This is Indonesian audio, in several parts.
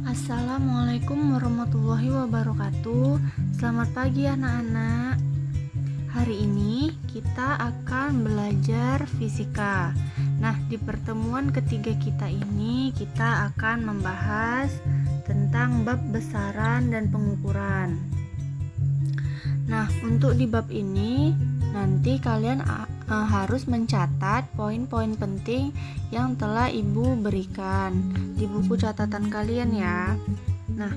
Assalamualaikum warahmatullahi wabarakatuh. Selamat pagi anak-anak. Hari ini kita akan belajar fisika. Nah, di pertemuan ketiga kita ini kita akan membahas tentang bab besaran dan pengukuran. Nah, untuk di bab ini nanti kalian harus mencatat poin-poin penting yang telah Ibu berikan di buku catatan kalian ya. Nah,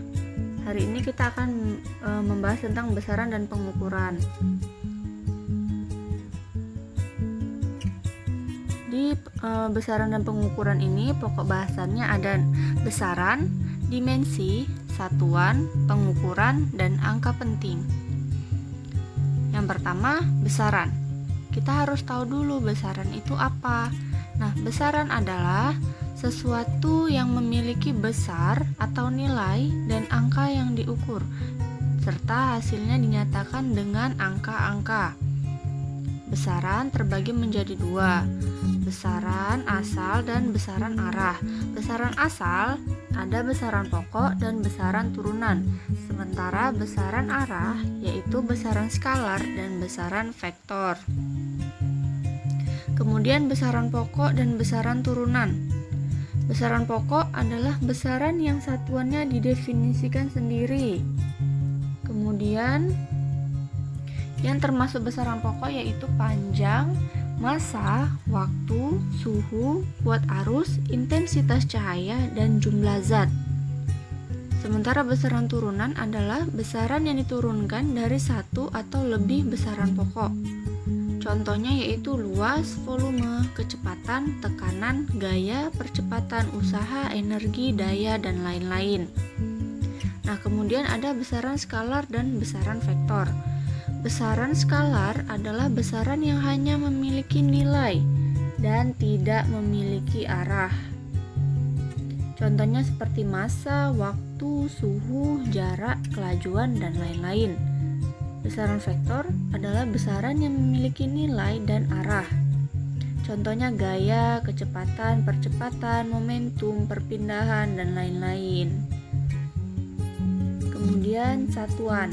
hari ini kita akan membahas tentang besaran dan pengukuran. Di besaran dan pengukuran ini pokok bahasannya ada besaran, dimensi, satuan, pengukuran, dan angka penting. Yang pertama, besaran. Kita harus tahu dulu besaran itu apa. Nah, besaran adalah sesuatu yang memiliki besar atau nilai dan angka yang diukur, serta hasilnya dinyatakan dengan angka-angka. Besaran terbagi menjadi dua, besaran asal dan besaran arah. Besaran asal ada besaran pokok dan besaran turunan, sementara besaran arah yaitu besaran skalar dan besaran vektor. Kemudian besaran pokok dan besaran turunan. Besaran pokok adalah besaran yang satuannya didefinisikan sendiri. Kemudian yang termasuk besaran pokok yaitu panjang, massa, waktu, suhu, kuat arus, intensitas cahaya, dan jumlah zat. Sementara besaran turunan adalah besaran yang diturunkan dari satu atau lebih besaran pokok. Contohnya yaitu luas, volume, kecepatan, tekanan, gaya, percepatan usaha, energi, daya, dan lain-lain. Nah, kemudian ada besaran skalar dan besaran vektor. Besaran skalar adalah besaran yang hanya memiliki nilai dan tidak memiliki arah. Contohnya seperti massa, waktu, suhu, jarak, kelajuan, dan lain-lain. Besaran vektor adalah besaran yang memiliki nilai dan arah. Contohnya gaya, kecepatan, percepatan, momentum, perpindahan, dan lain-lain. Kemudian satuan.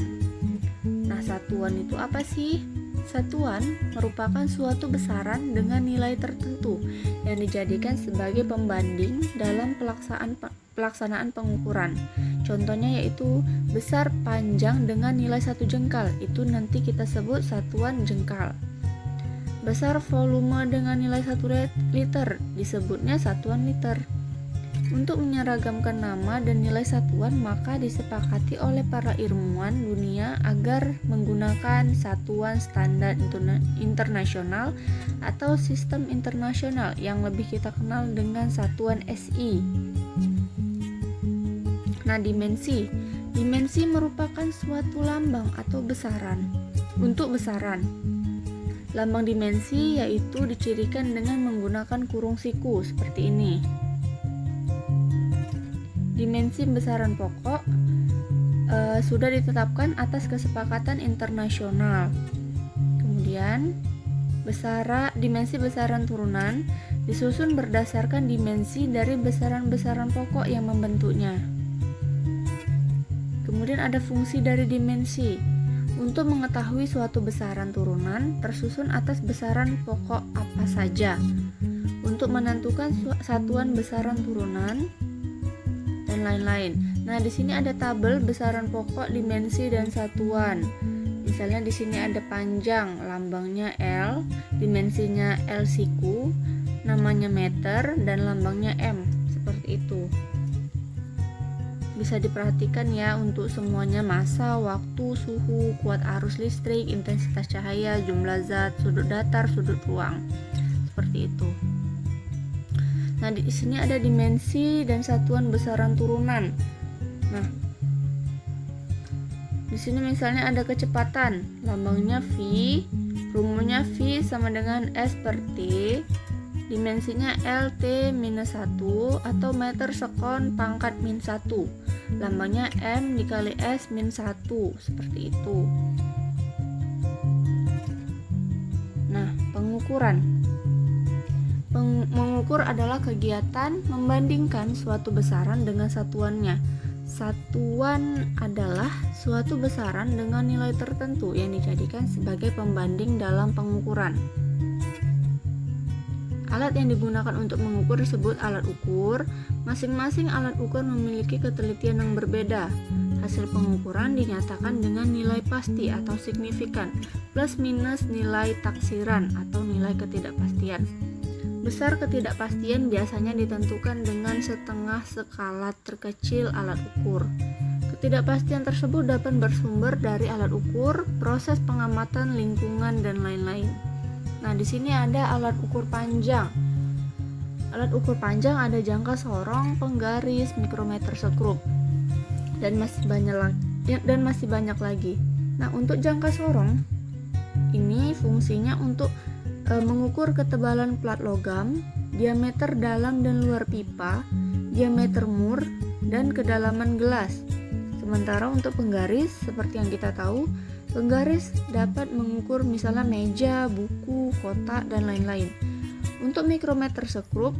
Nah, satuan itu apa sih? Satuan merupakan suatu besaran dengan nilai tertentu yang dijadikan sebagai pembanding dalam pelaksanaan pengukuran. Contohnya yaitu besar panjang dengan nilai 1 jengkal, itu nanti kita sebut satuan jengkal. Besar volume dengan nilai 1 liter, disebutnya satuan liter. Untuk menyeragamkan nama dan nilai satuan, maka disepakati oleh para ilmuwan dunia agar menggunakan satuan standar internasional atau sistem internasional yang lebih kita kenal dengan satuan SI. Nah, dimensi. Dimensi merupakan suatu lambang atau besaran. Untuk besaran, lambang dimensi yaitu dicirikan dengan menggunakan kurung siku seperti ini. Dimensi besaran pokok sudah ditetapkan atas kesepakatan internasional. Kemudian dimensi besaran turunan disusun berdasarkan dimensi dari besaran-besaran pokok yang membentuknya. Kemudian ada fungsi dari dimensi. Untuk mengetahui suatu besaran turunan tersusun atas besaran pokok apa saja. Untuk menentukan satuan besaran turunan dan lain-lain. Nah, di sini ada tabel besaran pokok, dimensi, dan satuan. Misalnya di sini ada panjang, lambangnya L, dimensinya L siku, namanya meter, dan lambangnya M. Seperti itu. Bisa diperhatikan ya untuk semuanya: massa, waktu, suhu, kuat arus listrik, intensitas cahaya, jumlah zat, sudut datar, sudut ruang. Seperti itu. Nah, di sini ada dimensi dan satuan besaran turunan. Nah, di sini misalnya ada kecepatan, lambangnya V, rumusnya V sama dengan S per T, dimensinya LT-1 atau meter sekon pangkat min 1, lambangnya M dikali S min 1, seperti itu. Nah, pengukuran. Mengukur adalah kegiatan membandingkan suatu besaran dengan satuannya. Satuan adalah suatu besaran dengan nilai tertentu yang dijadikan sebagai pembanding dalam pengukuran. Alat yang digunakan untuk mengukur disebut alat ukur. Masing-masing alat ukur memiliki ketelitian yang berbeda. Hasil pengukuran dinyatakan dengan nilai pasti atau signifikan, plus minus nilai taksiran atau nilai ketidakpastian. Besar ketidakpastian biasanya ditentukan dengan setengah skala terkecil alat ukur. Ketidakpastian tersebut dapat bersumber dari alat ukur, proses pengamatan lingkungan, dan lain-lain. Nah, di sini ada alat ukur panjang. Alat ukur panjang ada jangka sorong, penggaris, mikrometer sekrup, dan masih banyak lagi. Nah, untuk jangka sorong ini fungsinya untuk mengukur ketebalan plat logam, diameter dalam dan luar pipa, diameter mur, dan kedalaman gelas. Sementara untuk penggaris, seperti yang kita tahu, penggaris dapat mengukur misalnya meja, buku, kotak, dan lain-lain. Untuk mikrometer sekrup,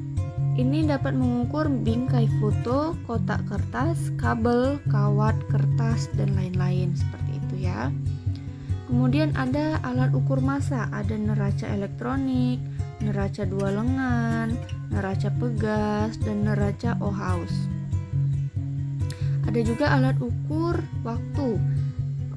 ini dapat mengukur bingkai foto, kotak kertas, kabel, kawat, kertas, dan lain-lain. Seperti itu ya. Kemudian ada alat ukur massa, ada neraca elektronik, neraca dua lengan, neraca pegas, dan neraca Ohaus. Ada juga alat ukur waktu.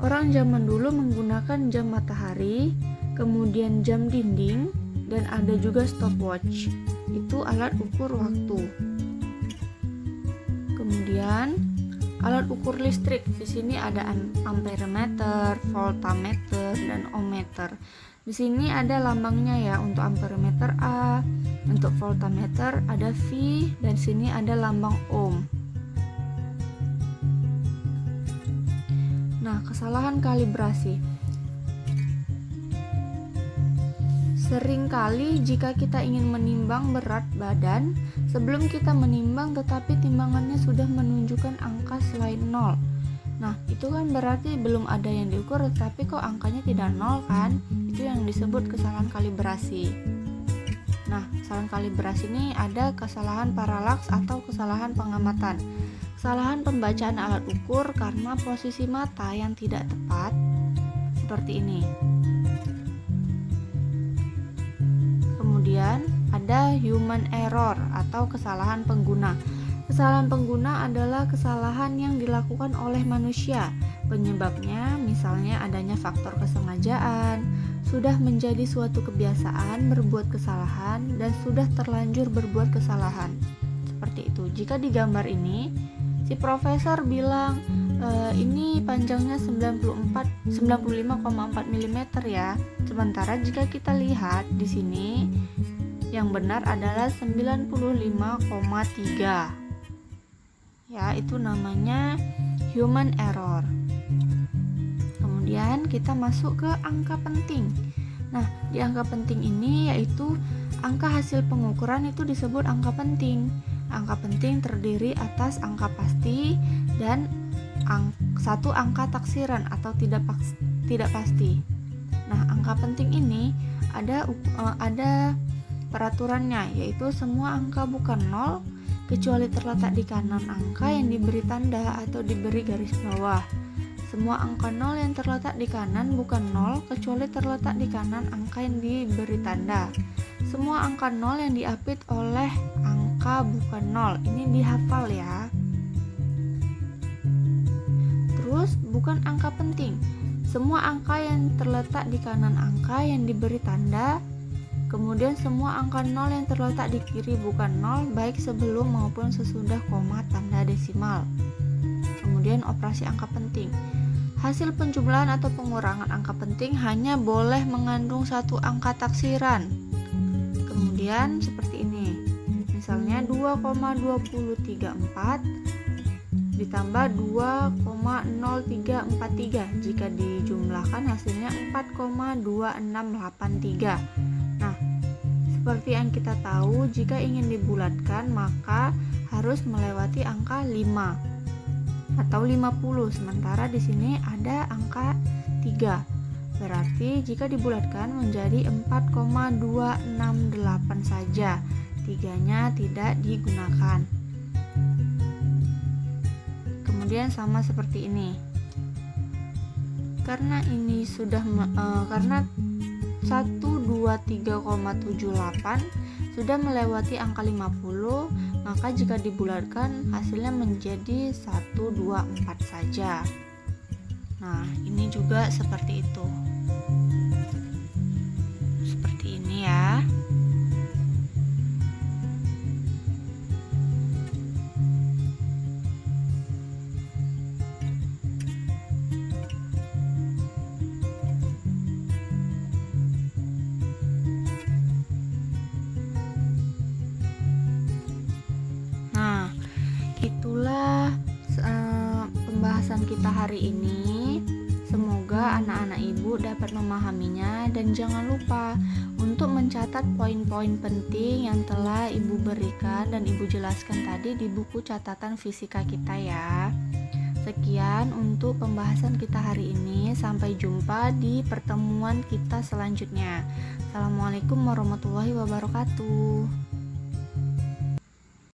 Orang zaman dulu menggunakan jam matahari, kemudian jam dinding, dan ada juga stopwatch. Itu alat ukur waktu. Kemudian alat ukur listrik. Di sini ada amperemeter, voltameter, dan ohmmeter. Di sini ada lambangnya ya. Untuk amperemeter A, untuk voltameter ada V, dan sini ada lambang ohm. Nah, kesalahan kalibrasi. Seringkali jika kita ingin menimbang berat badan, sebelum kita menimbang tetapi timbangannya sudah menunjukkan angka selain 0. Nah, itu kan berarti belum ada yang diukur tetapi kok angkanya tidak 0 kan? Itu yang disebut kesalahan kalibrasi. Nah, kesalahan kalibrasi ini ada kesalahan paralaks atau kesalahan pengamatan. Kesalahan pembacaan alat ukur karena posisi mata yang tidak tepat, seperti ini. Kemudian ada human error atau kesalahan pengguna. Kesalahan pengguna adalah kesalahan yang dilakukan oleh manusia. Penyebabnya misalnya adanya faktor kesengajaan, sudah menjadi suatu kebiasaan berbuat kesalahan, dan sudah terlanjur berbuat kesalahan. Seperti itu. Jika di gambar ini, si profesor bilang ini panjangnya 95,4 mm ya. Sementara jika kita lihat di sini yang benar adalah 95,3. Ya, itu namanya human error. Kemudian kita masuk ke angka penting. Nah, di angka penting ini yaitu angka hasil pengukuran itu disebut angka penting. Angka penting terdiri atas angka pasti dan satu angka taksiran atau tidak pasti. Nah, angka penting ini ada peraturannya, yaitu semua angka bukan 0 kecuali terletak di kanan angka yang diberi tanda atau diberi garis bawah. Semua angka 0 yang terletak di kanan bukan 0 kecuali terletak di kanan angka yang diberi tanda. Semua angka 0 yang diapit oleh angka bukan 0. Ini dihafal ya. Terus bukan angka penting. Semua angka yang terletak di kanan angka yang diberi tanda. Kemudian semua angka 0 yang terletak di kiri bukan 0 baik sebelum maupun sesudah koma tanda desimal. Kemudian operasi angka penting. Hasil penjumlahan atau pengurangan angka penting hanya boleh mengandung satu angka taksiran. Kemudian seperti ini. Misalnya 2,2034 ditambah 2,0343. Jika dijumlahkan hasilnya 4,2683. Nah, seperti yang kita tahu, jika ingin dibulatkan maka harus melewati angka 5 atau 50. Sementara di sini ada angka 3. Berarti jika dibulatkan menjadi 4,268 saja. 3-nya tidak digunakan. kemudian sama seperti ini. Karena ini sudah karena 123,78 sudah melewati angka 50, maka jika dibulatkan hasilnya menjadi 124 saja. Nah, ini juga seperti itu. Seperti ini ya. Itulah pembahasan kita hari ini. Semoga anak-anak ibu dapat memahaminya, dan jangan lupa untuk mencatat poin-poin penting yang telah ibu berikan dan ibu jelaskan tadi di buku catatan fisika kita ya. Sekian untuk pembahasan kita hari ini. Sampai jumpa di pertemuan kita selanjutnya. Assalamualaikum warahmatullahi wabarakatuh.